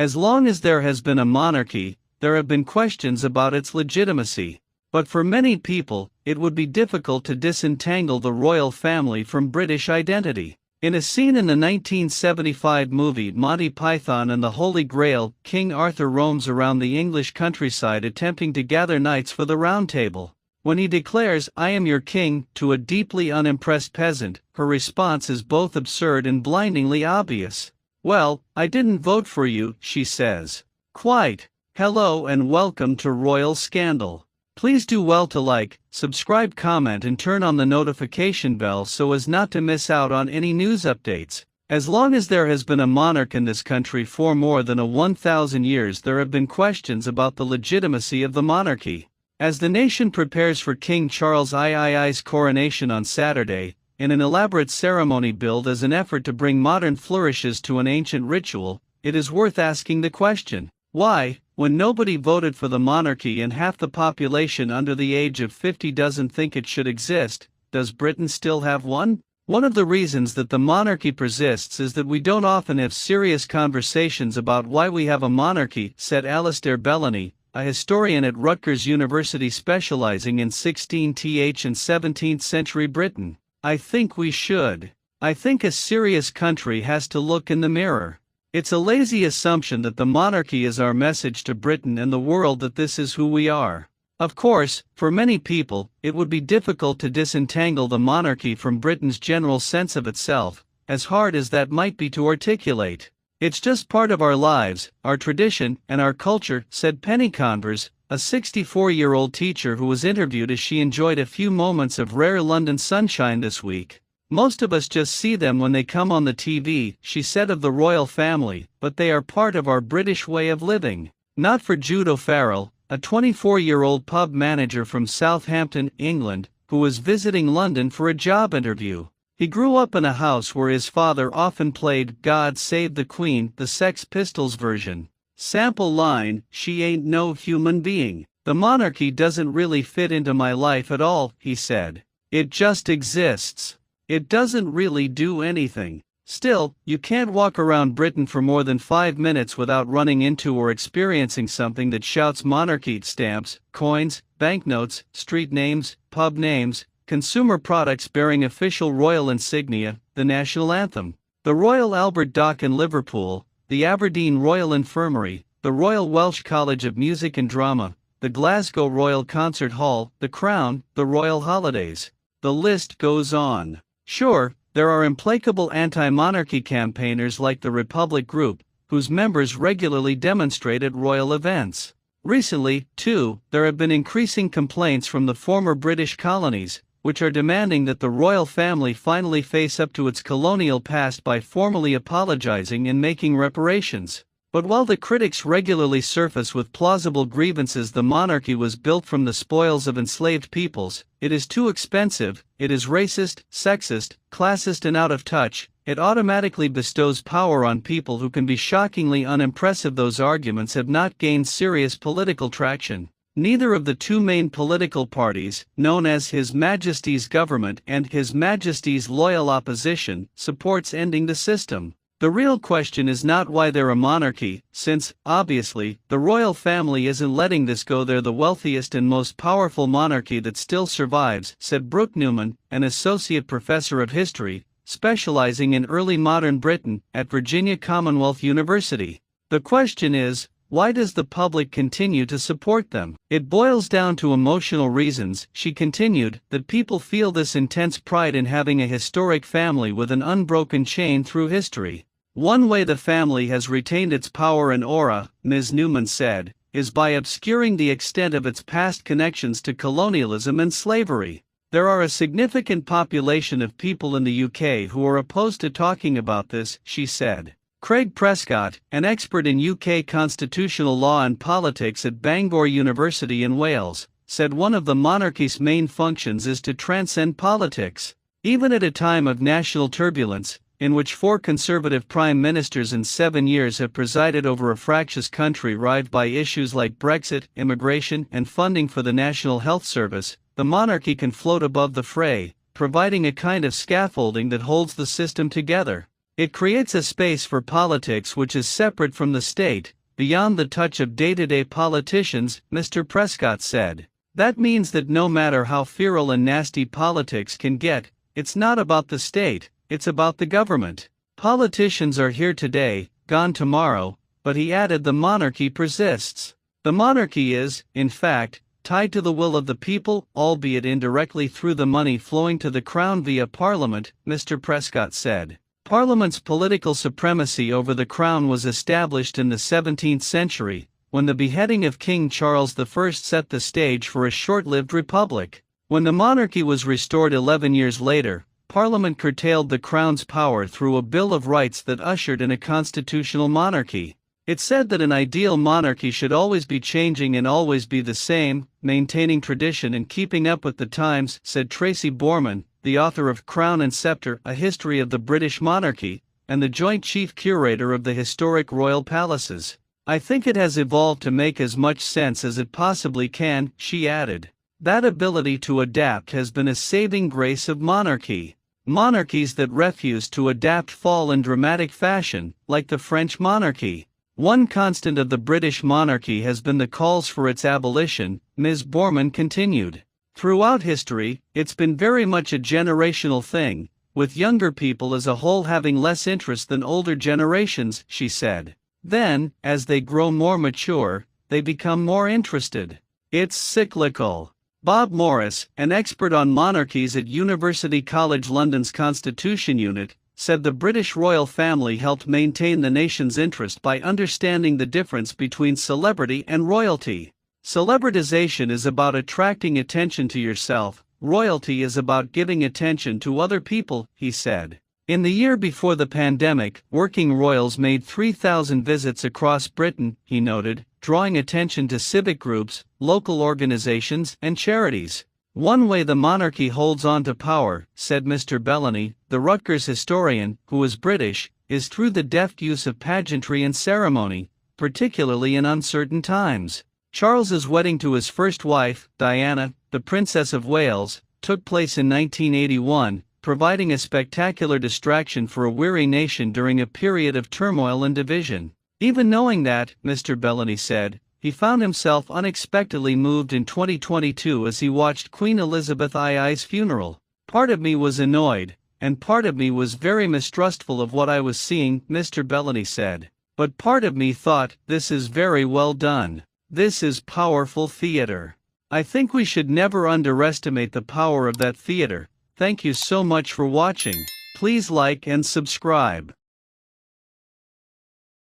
As long as there has been a monarchy, there have been questions about its legitimacy. But for many people, it would be difficult to disentangle the royal family from British identity. In a scene in the 1975 movie Monty Python and the Holy Grail, King Arthur roams around the English countryside attempting to gather knights for the Round Table. When he declares, "I am your king," to a deeply unimpressed peasant, her response is both absurd and blindingly obvious. "Well, I didn't vote for you," she says. Quite. Hello and welcome to Royal Scandal. Please do well to like, subscribe, comment and turn on the notification bell so as not to miss out on any news updates. As long as there has been a monarch in this country for more than 1,000 years, there have been questions about the legitimacy of the monarchy. As the nation prepares for King Charles III's coronation on Saturday, in an elaborate ceremony billed as an effort to bring modern flourishes to an ancient ritual, it is worth asking the question, why, when nobody voted for the monarchy and half the population under the age of 50 doesn't think it should exist, does Britain still have one? One of the reasons that the monarchy persists is that we don't often have serious conversations about why we have a monarchy, said Alastair Bellany, a historian at Rutgers University specializing in 16th and 17th century Britain. I think we should. I think a serious country has to look in the mirror. It's a lazy assumption that the monarchy is our message to Britain and the world that this is who we are. Of course, for many people, it would be difficult to disentangle the monarchy from Britain's general sense of itself, as hard as that might be to articulate. It's just part of our lives, our tradition, and our culture, said Penny Convers, a 64-year-old teacher who was interviewed as she enjoyed a few moments of rare London sunshine this week. Most of us just see them when they come on the TV, she said of the royal family, but they are part of our British way of living. Not for Jude O'Farrell, a 24-year-old pub manager from Southampton, England, who was visiting London for a job interview. He grew up in a house where his father often played God Save the Queen, the Sex Pistols version. Sample line, "She ain't no human being. The monarchy doesn't really fit into my life at all," he said. "It just exists. It doesn't really do anything." Still, you can't walk around Britain for more than 5 minutes without running into or experiencing something that shouts monarchy: stamps, coins, banknotes, street names, pub names, consumer products bearing official royal insignia, the national anthem, the Royal Albert Dock in Liverpool, the Aberdeen Royal Infirmary, the Royal Welsh College of Music and Drama, the Glasgow Royal Concert Hall, the Crown, the Royal Holidays. The list goes on. Sure, there are implacable anti-monarchy campaigners like the Republic Group, whose members regularly demonstrate at royal events. Recently, too, there have been increasing complaints from the former British colonies, which are demanding that the royal family finally face up to its colonial past by formally apologizing and making reparations. But while the critics regularly surface with plausible grievances, the monarchy was built from the spoils of enslaved peoples, it is too expensive, it is racist, sexist, classist and out of touch, it automatically bestows power on people who can be shockingly unimpressive. Those arguments have not gained serious political traction. Neither of the two main political parties, known as His Majesty's Government and His Majesty's Loyal Opposition, supports ending the system. The real question is not why they're a monarchy, since, obviously, the royal family isn't letting this go. They're the wealthiest and most powerful monarchy that still survives, said Brooke Newman, an associate professor of history, specializing in early modern Britain, at Virginia Commonwealth University. The question is, why does the public continue to support them? It boils down to emotional reasons, she continued, that people feel this intense pride in having a historic family with an unbroken chain through history. One way the family has retained its power and aura, Ms. Newman said, is by obscuring the extent of its past connections to colonialism and slavery. There are a significant population of people in the UK who are opposed to talking about this, she said. Craig Prescott, an expert in UK constitutional law and politics at Bangor University in Wales, said one of the monarchy's main functions is to transcend politics. Even at a time of national turbulence, in which 4 conservative prime ministers in 7 years have presided over a fractious country rived by issues like Brexit, immigration, and funding for the National Health Service, the monarchy can float above the fray, providing a kind of scaffolding that holds the system together. It creates a space for politics which is separate from the state, beyond the touch of day-to-day politicians, Mr. Prescott said. That means that no matter how feral and nasty politics can get, it's not about the state, it's about the government. Politicians are here today, gone tomorrow, but he added the monarchy persists. The monarchy is, in fact, tied to the will of the people, albeit indirectly through the money flowing to the crown via Parliament, Mr. Prescott said. Parliament's political supremacy over the crown was established in the 17th century, when the beheading of King Charles I set the stage for a short-lived republic. When the monarchy was restored 11 years later, Parliament curtailed the crown's power through a Bill of Rights that ushered in a constitutional monarchy. It said that an ideal monarchy should always be changing and always be the same, maintaining tradition and keeping up with the times, said Tracy Borman, the author of Crown and Sceptre, A History of the British Monarchy, and the joint chief curator of the historic royal palaces. I think it has evolved to make as much sense as it possibly can, she added. That ability to adapt has been a saving grace of monarchy. Monarchies that refuse to adapt fall in dramatic fashion, like the French monarchy. One constant of the British monarchy has been the calls for its abolition, Ms. Borman continued. Throughout history, it's been very much a generational thing, with younger people as a whole having less interest than older generations, she said. Then, as they grow more mature, they become more interested. It's cyclical. Bob Morris, an expert on monarchies at University College London's Constitution Unit, said the British royal family helped maintain the nation's interest by understanding the difference between celebrity and royalty. Celebritization is about attracting attention to yourself, royalty is about giving attention to other people, he said. In the year before the pandemic, working royals made 3,000 visits across Britain, he noted, drawing attention to civic groups, local organizations, and charities. One way the monarchy holds on to power, said Mr. Bellany, the Rutgers historian, who is British, is through the deft use of pageantry and ceremony, particularly in uncertain times. Charles's wedding to his first wife, Diana, the Princess of Wales, took place in 1981, providing a spectacular distraction for a weary nation during a period of turmoil and division. Even knowing that, Mr. Bellany said, he found himself unexpectedly moved in 2022 as he watched Queen Elizabeth II's funeral. Part of me was annoyed, and part of me was very mistrustful of what I was seeing, Mr. Bellany said. But part of me thought, this is very well done. This is powerful theater. I think we should never underestimate the power of that theater. Thank you so much for watching. Please like and subscribe.